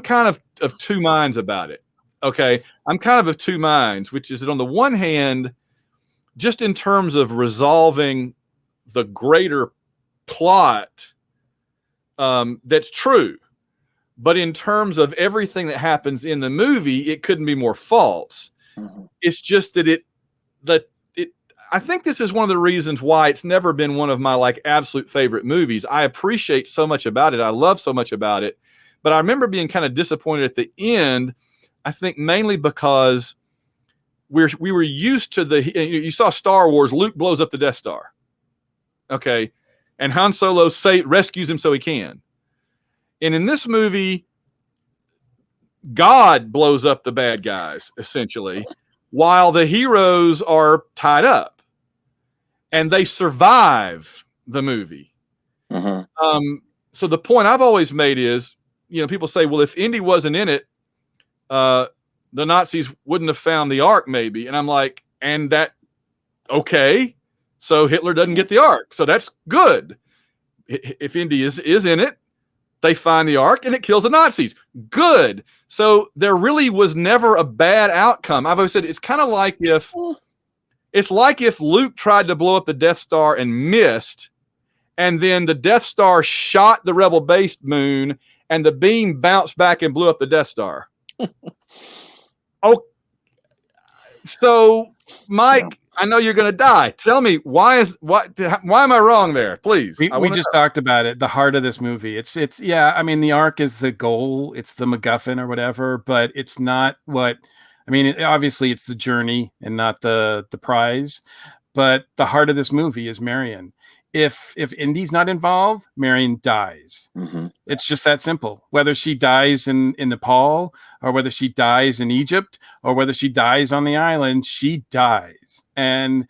kind of two minds about it. Okay, I'm kind of two minds, which is that on the one hand, just in terms of resolving the greater plot, that's true. But in terms of everything that happens in the movie, it couldn't be more false. It's just that I think this is one of the reasons why it's never been one of my like absolute favorite movies. I appreciate so much about it. I love so much about it. But I remember being kind of disappointed at the end, I think mainly because we were used to you saw Star Wars, Luke blows up the Death Star. Okay. And Han Solo rescues him so he can. And in this movie, God blows up the bad guys, essentially, while the heroes are tied up. And they survive the movie. So the point I've always made is, you know, people say, well, if Indy wasn't in it, the Nazis wouldn't have found the Ark, maybe. And I'm like, okay, so Hitler doesn't get the Ark. So that's good. If Indy is in it, they find the Ark and it kills the Nazis. Good. So there really was never a bad outcome. I've always said it's kind of like if Luke tried to blow up the Death Star and missed, and then the Death Star shot the Rebel base moon and the beam bounced back and blew up the Death Star. Oh, so Mike, I know you're going to die. Tell me why am I wrong there? Please. We just talked about it. The heart of this movie. It's yeah. I mean, the Ark is the goal. It's the MacGuffin or whatever, but it's not what. I mean, obviously, it's the journey and not the prize. But the heart of this movie is Marion. If Indy's not involved, Marion dies. It's just that simple. Whether she dies in Nepal, or whether she dies in Egypt, or whether she dies on the island, she dies. And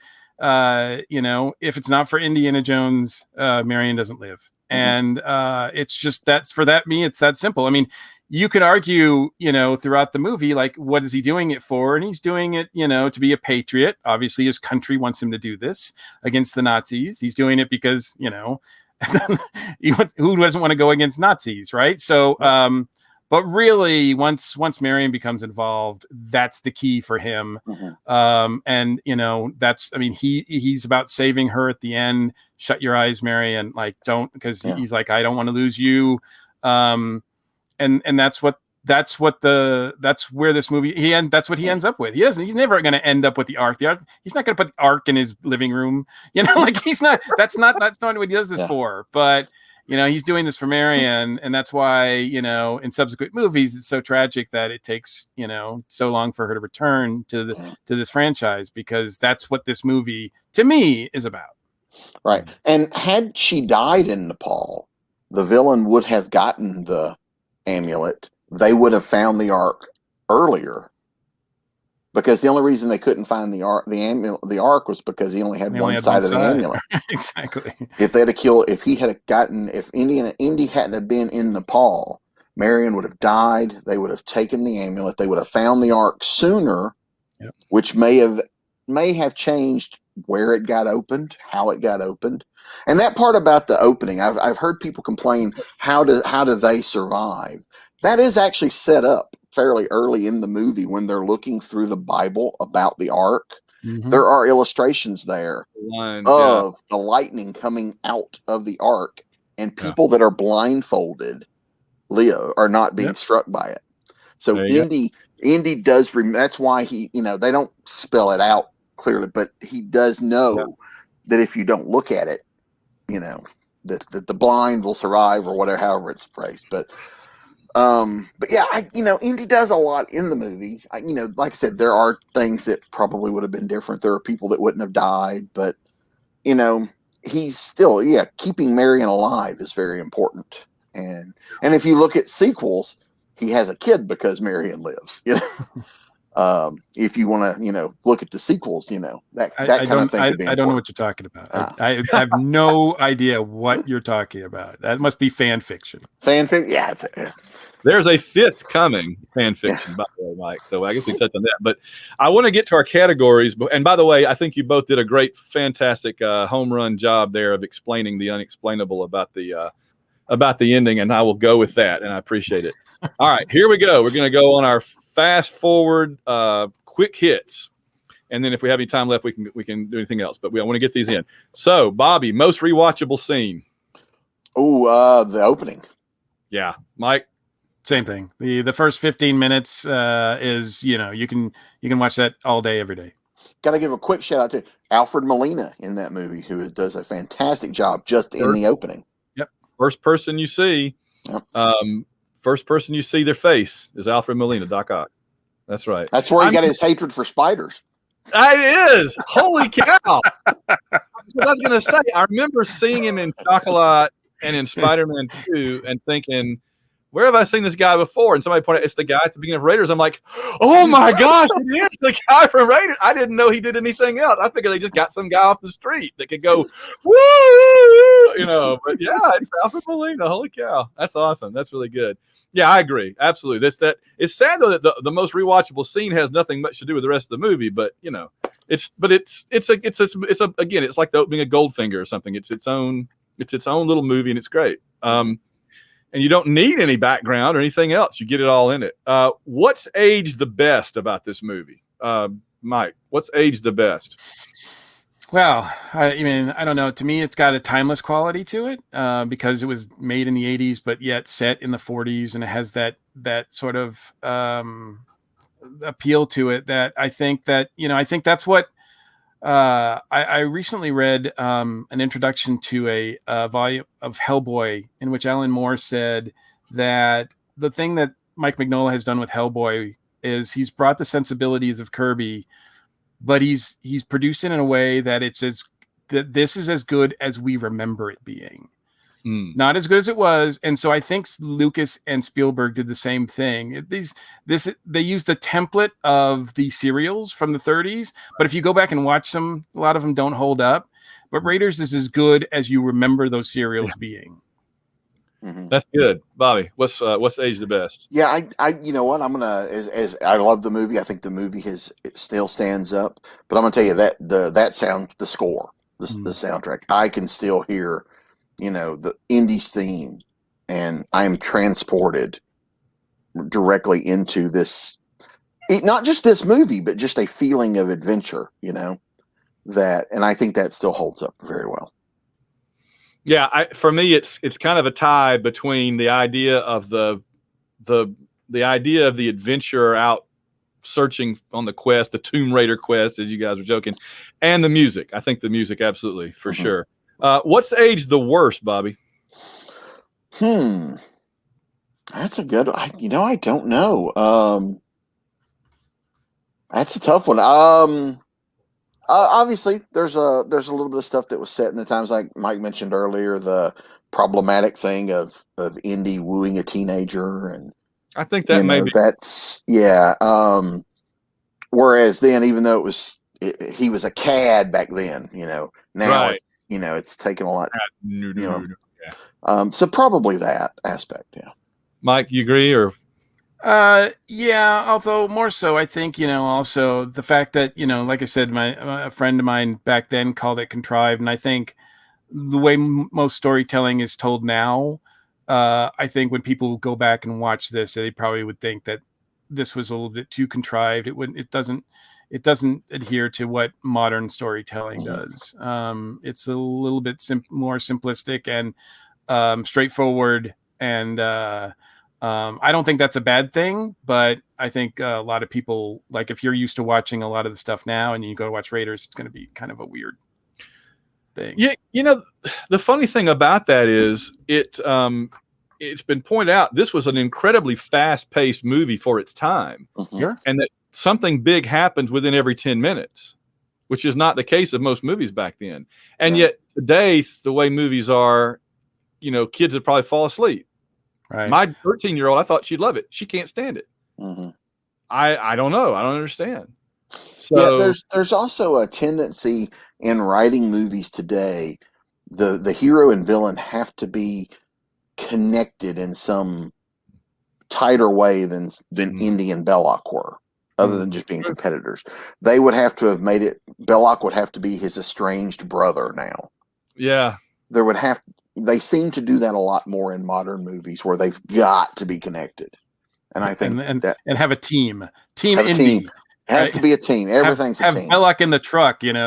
you know, if it's not for Indiana Jones, Marion doesn't live. And it's just it's that simple. I mean, you could argue, you know, throughout the movie, like, what is he doing it for? And he's doing it, you know, to be a patriot. Obviously, his country wants him to do this against the Nazis. He's doing it because, you know, who doesn't want to go against Nazis, right? So, but really, once Marion becomes involved, that's the key for him. And, you know, he's about saving her at the end. Shut your eyes, Marion. Like, don't, because he's like, I don't want to lose you. And that's where this movie that's what he ends up with. He's never going to end up with the Ark. He's not going to put the Ark in his living room. You know, like that's not what he does this for. But you know, he's doing this for Marion, and that's why, you know, in subsequent movies, it's so tragic that it takes, you know, so long for her to return to this franchise, because that's what this movie to me is about. Right. And had she died in Nepal, the villain would have gotten the amulet. They would have found the Ark earlier, because the only reason they couldn't find the Ark was because he only had one side of the amulet. Exactly. If Indy hadn't have been in Nepal, Marion would have died. They would have taken the amulet. They would have found the Ark sooner, which may have changed where it got opened, how it got opened. And that part about the opening, I've heard people complain, how do they survive? That is actually set up fairly early in the movie when they're looking through the Bible about the ark. There are illustrations there of the lightning coming out of the ark, and people that are blindfolded, Leo, are not being struck by it. So Indy does. That's why he, they don't spell it out clearly, but he does know that if you don't look at it, that the blind will survive, or whatever, however it's phrased. But yeah, Indy does a lot in the movie. Like I said, there are things that probably would have been different. There are people that wouldn't have died, but he's still, keeping Marion alive is very important. And if you look at sequels, he has a kid because Marion lives. If you want to, look at the sequels, that kind of thing. I don't know what you're talking about. I have no idea what you're talking about. That must be fan fiction. Fan fiction, yeah. There's a fifth coming fan fiction, by the way, Mike. So I guess we touched on that. But I want to get to our categories. And by the way, I think you both did a great, fantastic home run job there of explaining the unexplainable about the ending. And I will go with that. And I appreciate it. All right, here we go. We're going to go on our fast forward quick hits. And then if we have any time left, we can do anything else. But I want to get these in. So, Bobby, most rewatchable scene. Oh, the opening. Yeah. Mike? Same thing. The first 15 minutes is, you can watch that all day, every day. Got to give a quick shout out to Alfred Molina in that movie, who does a fantastic job just in the opening. Yep. First person you see, first person you see their face is Alfred Molina, Doc Ock. That's right. That's where he got his hatred for spiders. It is. Holy cow. I was going to say, I remember seeing him in Chocolat and in Spider-Man 2 and thinking, where have I seen this guy before? And somebody pointed out, it's the guy at the beginning of Raiders. I'm like, oh my gosh, it is the guy from Raiders. I didn't know he did anything else. I figured they just got some guy off the street that could go, woo, But yeah, it's Alfred Molina. Holy cow. That's awesome. That's really good. Yeah, I agree. Absolutely. It's sad though that the most rewatchable scene has nothing much to do with the rest of the movie, but it's again, it's like the opening of Goldfinger or something. It's its own little movie, and it's great. And you don't need any background or anything else. You get it all in it. What's aged the best about this movie? Mike, what's aged the best? Well, I don't know. To me, it's got a timeless quality to it because it was made in the 80s, but yet set in the 40s. And it has that sort of appeal to it that I think that's what I recently read an introduction to a volume of Hellboy in which Alan Moore said that the thing that Mike Mignola has done with Hellboy is he's brought the sensibilities of Kirby, but he's produced it in a way that this is as good as we remember it being. Not as good as it was. And so I think Lucas and Spielberg did the same thing. They used the template of the serials from the 30s, but if you go back and watch them, a lot of them don't hold up. But Raiders is as good as you remember those serials being. Mm-hmm. That's good. Bobby, what's aged the best? Yeah, I you know what? I'm gonna as I love the movie. I think the movie it still stands up. But I'm gonna tell you that the score, the soundtrack, I can still hear the Indy's theme, and I'm transported directly into this, not just this movie, but just a feeling of adventure, and I think that still holds up very well. Yeah. For me, it's kind of a tie between the idea of the idea of the adventurer out searching on the quest, the Tomb Raider quest, as you guys were joking, and the music. I think the music, absolutely, for sure. What's aged the worst, Bobby? That's a good. I don't know. That's a tough one. Obviously, there's a little bit of stuff that was set in the times, like Mike mentioned earlier, the problematic thing of Indy wooing a teenager, and I think that that's whereas then, even though he was a cad back then, now right. It's taken a lot. So probably that aspect. Yeah. Mike, you agree or? Yeah. Although more so, I think also the fact that like I said, a friend of mine back then called it contrived, and I think the way most storytelling is told now, I think when people go back and watch this, they probably would think that this was a little bit too contrived. It doesn't adhere to what modern storytelling does. It's a little bit more simplistic and straightforward. And I don't think that's a bad thing, but I think a lot of people, like if you're used to watching a lot of the stuff now and you go to watch Raiders, it's going to be kind of a weird thing. Yeah, the funny thing about that is it's been pointed out this was an incredibly fast-paced movie for its time, and that something big happens within every 10 minutes, which is not the case of most movies back then. And yet today, the way movies are, kids would probably fall asleep. Right. My 13-year-old, I thought she'd love it. She can't stand it. I don't know. I don't understand. So there's also a tendency in writing movies today, the hero and villain have to be connected in some tighter way than Indy and Belloc were, other than just being competitors. They would have to have made it. Belloc would have to be his estranged brother now. Yeah, they seem to do that a lot more in modern movies where they've got to be connected. And I think and have a team. Have a team. It has to be a team. Everything's a team. Have Belloc in the truck, Yeah.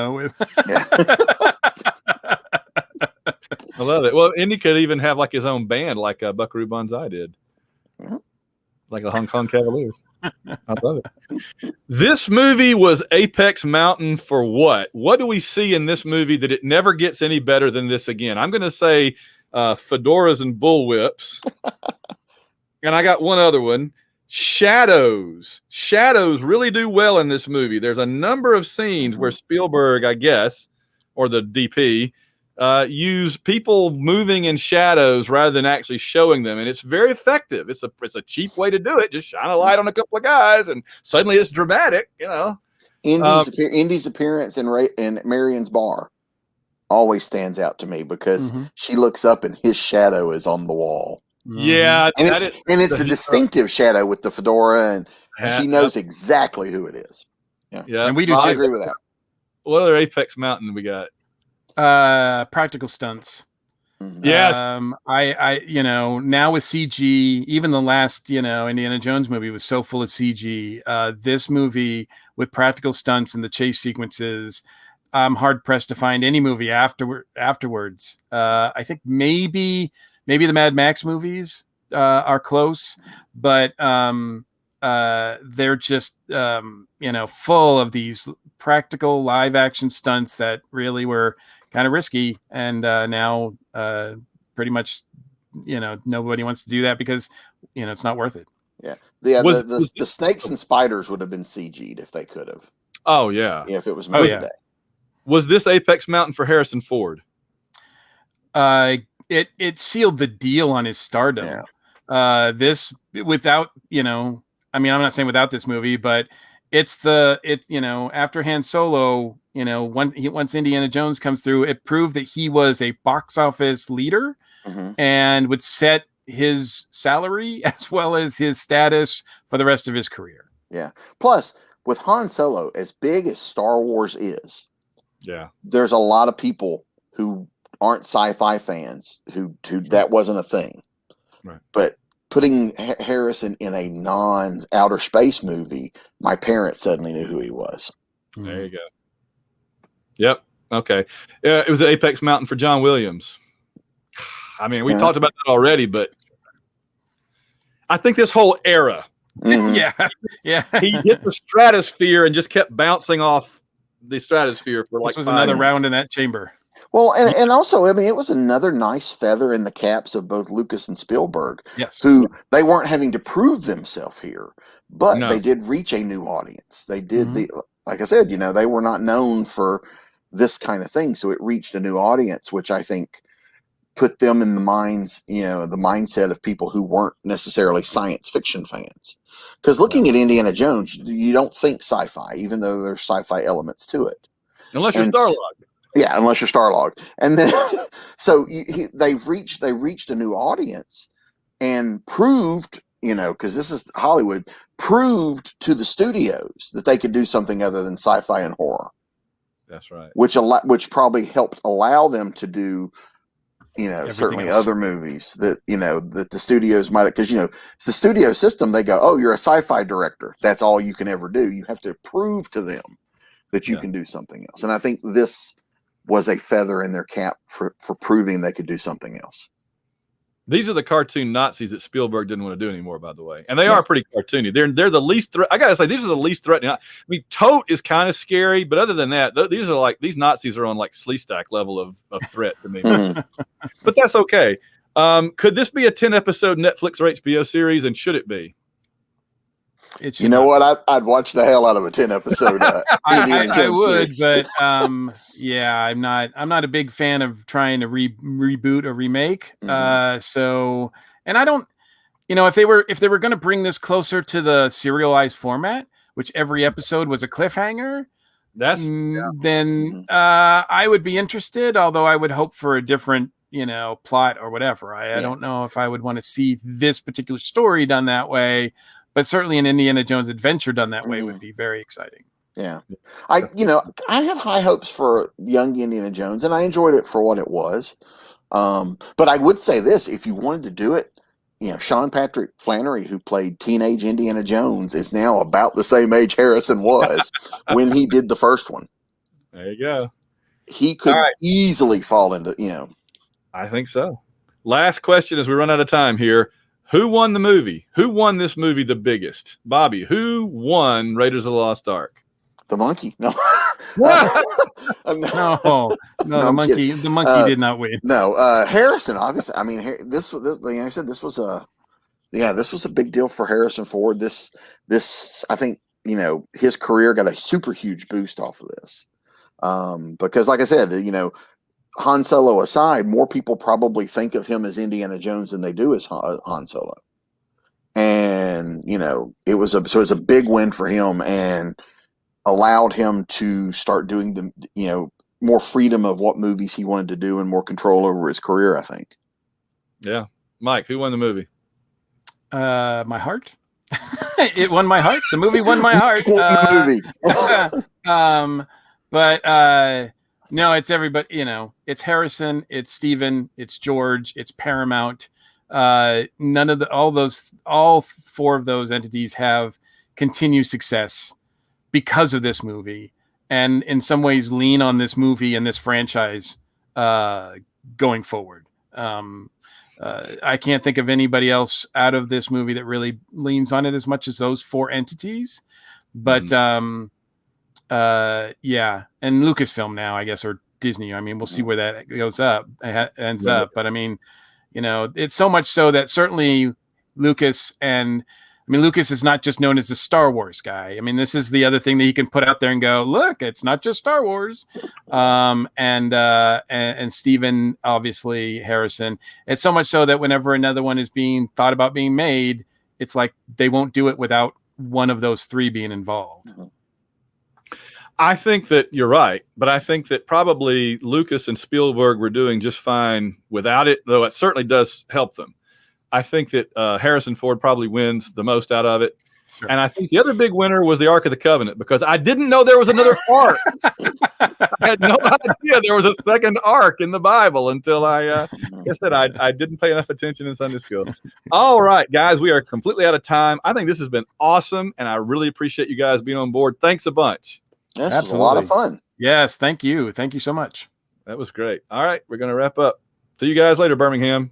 I love it. Well, Indy could even have like his own band, like Buckaroo Banzai did, like the Hong Kong Cavaliers. I love it. This movie was Apex Mountain for what? What do we see in this movie that it never gets any better than this again? I'm going to say fedoras and bullwhips. And I got one other one. Shadows. Shadows really do well in this movie. There's a number of scenes where Spielberg, I guess, or the DP, use people moving in shadows rather than actually showing them, and it's very effective. It's a cheap way to do it. Just shine a light on a couple of guys, and suddenly it's dramatic. Indy's appearance in Marion's bar always stands out to me because she looks up and his shadow is on the wall. Yeah, and it's a distinctive shadow with the fedora, and she knows exactly who it is. Yeah, and we do. I agree with that. What other Apex Mountain we got? Practical stunts. Yes. I now with CG, even the last Indiana Jones movie was so full of CG. This movie with practical stunts and the chase sequences, I'm hard pressed to find any movie afterwards. I think maybe the Mad Max movies are close, but they're just full of these practical live action stunts that really were kind of risky, and now pretty much nobody wants to do that because it's not worth it. The snakes and spiders would have been CG'd if they could have. Oh yeah, if it was made today. Was this Apex Mountain for Harrison Ford? It sealed the deal on his stardom. This without I'm not saying without this movie, but after Han Solo, once Indiana Jones comes through, it proved that he was a box office leader and would set his salary as well as his status for the rest of his career. Yeah. Plus, with Han Solo, as big as Star Wars is, there's a lot of people who aren't sci-fi fans who that wasn't a thing. Right. But putting Harrison in a non-outer space movie, my parents suddenly knew who he was. There you go. Yep. Okay. It was an Apex Mountain for John Williams. I mean, we talked about that already, but I think this whole era, He hit the stratosphere and just kept bouncing off the stratosphere for this was another round in that chamber. Well, and also, it was another nice feather in the caps of both Lucas and Spielberg, who they weren't having to prove themselves here, but they did reach a new audience. They did like I said, they were not known for this kind of thing, so it reached a new audience, which I think put them in the mindset of people who weren't necessarily science fiction fans. Because looking at Indiana Jones, you don't think sci-fi, even though there's sci-fi elements to it, unless you're Starlog. Yeah, unless you're Starlog. And then, so they reached a new audience and proved, because this is Hollywood, proved to the studios that they could do something other than sci-fi and horror. That's right. Which probably helped allow them to do, Everything certainly else. other movies that, that the studios might, because, it's the studio system. They go, oh, you're a sci-fi director. That's all you can ever do. You have to prove to them that you can do something else. And I think this was a feather in their cap for proving they could do something else. These are the cartoon Nazis that Spielberg didn't want to do anymore, by the way. And they are pretty cartoony. They're the least I gotta say, these are the least threatening. I mean, Tote is kind of scary, but other than that, these Nazis are on like Sleestack level of threat to me. But that's okay. Could this be a 10-episode Netflix or HBO series, and should it be? You know what? I'd watch the hell out of a 10-episode. I would, but I'm not a big fan of trying to reboot or remake. So, and I don't, if they were going to bring this closer to the serialized format, which every episode was a cliffhanger, then I would be interested. Although I would hope for a different, plot or whatever. I don't know if I would want to see this particular story done that way. But certainly an Indiana Jones adventure done that way would be very exciting. Yeah. I have high hopes for young Indiana Jones, and I enjoyed it for what it was. But I would say this, if you wanted to do it, Sean Patrick Flannery, who played teenage Indiana Jones, is now about the same age Harrison was when he did the first one. There you go. He could easily fall into, I think so. Last question as we run out of time here. Who won the movie? Who won this movie the biggest? Bobby, who won Raiders of the Lost Ark? The monkey. No. No, the monkey. The monkey did not win. No, Harrison. Obviously, I mean, this like I said, this was a big deal for Harrison Ford. This, I think, his career got a super huge boost off of this, because, like I said, Han Solo aside, more people probably think of him as Indiana Jones than they do as Han Solo. And, it was a big win for him and allowed him to start doing the, more freedom of what movies he wanted to do and more control over his career, I think. Yeah. Mike, who won the movie? My heart. It won my heart. The movie won my heart. No, it's everybody, it's Harrison, it's Steven, it's George, it's Paramount. None of all four of those entities have continued success because of this movie, and in some ways lean on this movie and this franchise going forward. I can't think of anybody else out of this movie that really leans on it as much as those four entities. But and Lucasfilm now, I guess, or Disney. I mean, we'll see where that ends up. But I mean, it's so much so that certainly Lucas is not just known as the Star Wars guy. I mean, this is the other thing that he can put out there and go, look, it's not just Star Wars. And Steven, obviously Harrison. It's so much so that whenever another one is being thought about being made, it's like they won't do it without one of those three being involved. I think that you're right, but I think that probably Lucas and Spielberg were doing just fine without it, though it certainly does help them. I think that Harrison Ford probably wins the most out of it. Sure. And I think the other big winner was the Ark of the Covenant, because I didn't know there was another Ark. I had no idea there was a second Ark in the Bible until I didn't pay enough attention in Sunday school. All right, guys, we are completely out of time. I think this has been awesome, and I really appreciate you guys being on board. Thanks a bunch. This was a lot of fun. Yes, thank you. Thank you so much. That was great. All right, we're going to wrap up. See you guys later, Birmingham.